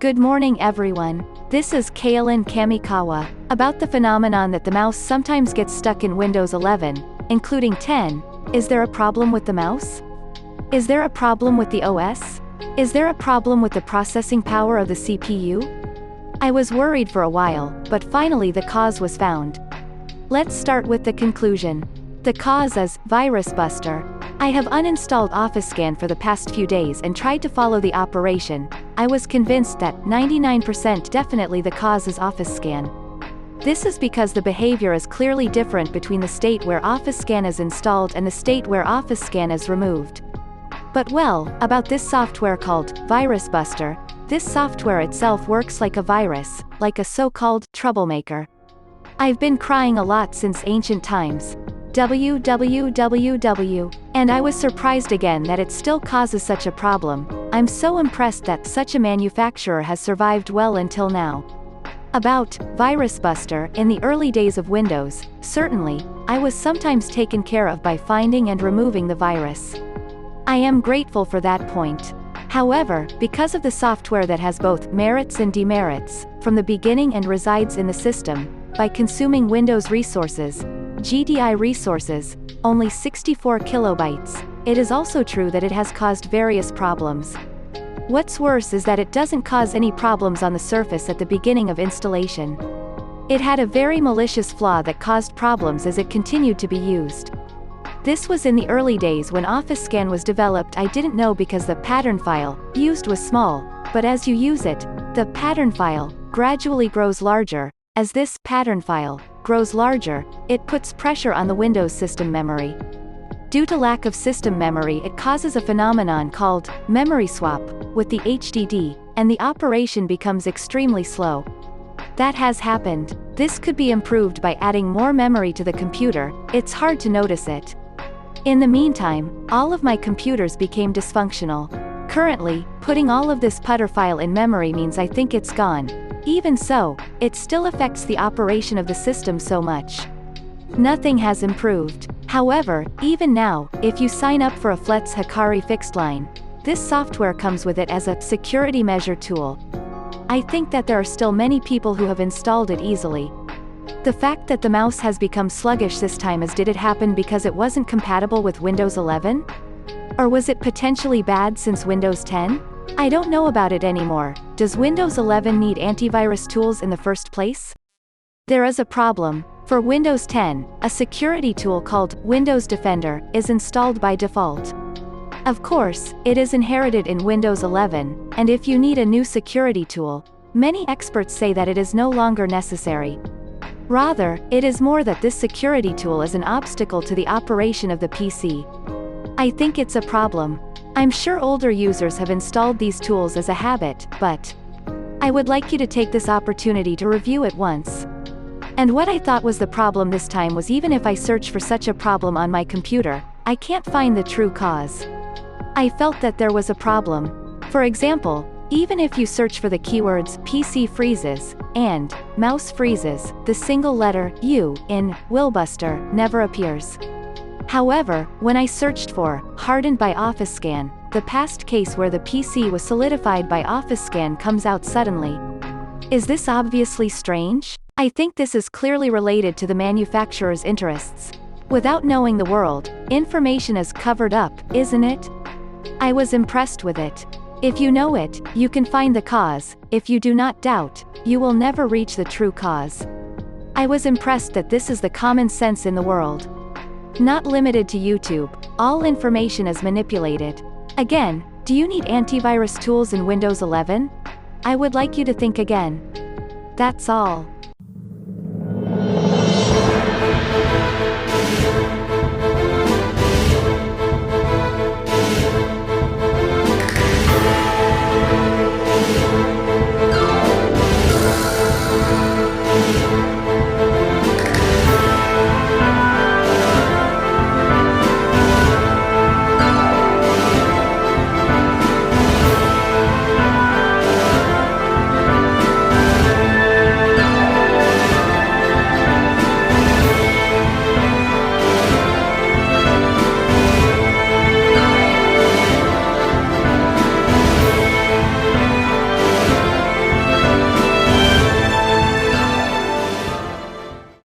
Good morning everyone. This is Kaylin Kamikawa, about the phenomenon that the mouse sometimes gets stuck in Windows 11, including 10. Is there a problem with the mouse? Is there a problem with the OS? Is there a problem with the processing power of the CPU? I was worried for a while, but finally the cause was found. Let's start with the conclusion. The cause is VirusBuster. I have uninstalled OfficeScan for the past few days and tried to follow the operation. I was convinced that 99% definitely the cause is OfficeScan. This is because the behavior is clearly different between the state where OfficeScan is installed and the state where OfficeScan is removed. But well, about this software called VirusBuster, this software itself works like a virus, like a so-called troublemaker. I've been crying a lot since ancient times. www. And I was surprised again that it still causes such a problem. I'm so impressed that such a manufacturer has survived well until now. About VirusBuster, in the early days of Windows, certainly, I was sometimes taken care of by finding and removing the virus. I am grateful for that point. However, because of the software that has both merits and demerits, from the beginning and resides in the system, by consuming Windows resources, GDI resources, only 64 kilobytes, it is also true that it has caused various problems. What's worse is that it doesn't cause any problems on the surface at the beginning of installation. It had a very malicious flaw that caused problems as it continued to be used. This was in the early days when OfficeScan was developed. I didn't know because the pattern file used was small, but as you use it, the pattern file gradually grows larger. As this pattern file grows larger, it puts pressure on the Windows system memory. Due to lack of system memory, it causes a phenomenon called memory swap with the HDD, and the operation becomes extremely slow. That has happened. This could be improved by adding more memory to the computer. It's hard to notice it. In the meantime, all of my computers became dysfunctional. Currently, putting all of this putter file in memory means I think it's gone. Even so, it still affects the operation of the system so much. Nothing has improved. However, even now, if you sign up for a Flet's Hikari fixed line, this software comes with it as a security measure tool. I think that there are still many people who have installed it easily. The fact that the mouse has become sluggish this time did it happen because it wasn't compatible with Windows 11? Or was it potentially bad since Windows 10? I don't know about it anymore. Does Windows 11 need antivirus tools in the first place? There is a problem. For Windows 10, a security tool called Windows Defender is installed by default. Of course, it is inherited in Windows 11, and if you need a new security tool, many experts say that it is no longer necessary. Rather, it is more that this security tool is an obstacle to the operation of the PC. I think it's a problem. I'm sure older users have installed these tools as a habit, but I would like you to take this opportunity to review it once. And what I thought was the problem this time was even if I search for such a problem on my computer, I can't find the true cause. I felt that there was a problem. For example, even if you search for the keywords PC freezes and mouse freezes, the single letter U in VirusBuster never appears. However, when I searched for hardened by OfficeScan, the past case where the PC was solidified by OfficeScan comes out suddenly. Is this obviously strange? I think this is clearly related to the manufacturer's interests. Without knowing the world, information is covered up, isn't it? I was impressed with it. If you know it, you can find the cause. If you do not doubt, you will never reach the true cause. I was impressed that this is the common sense in the world. Not limited to YouTube, all information is manipulated. Again, do you need antivirus tools in Windows 11? I would like you to think again. That's all.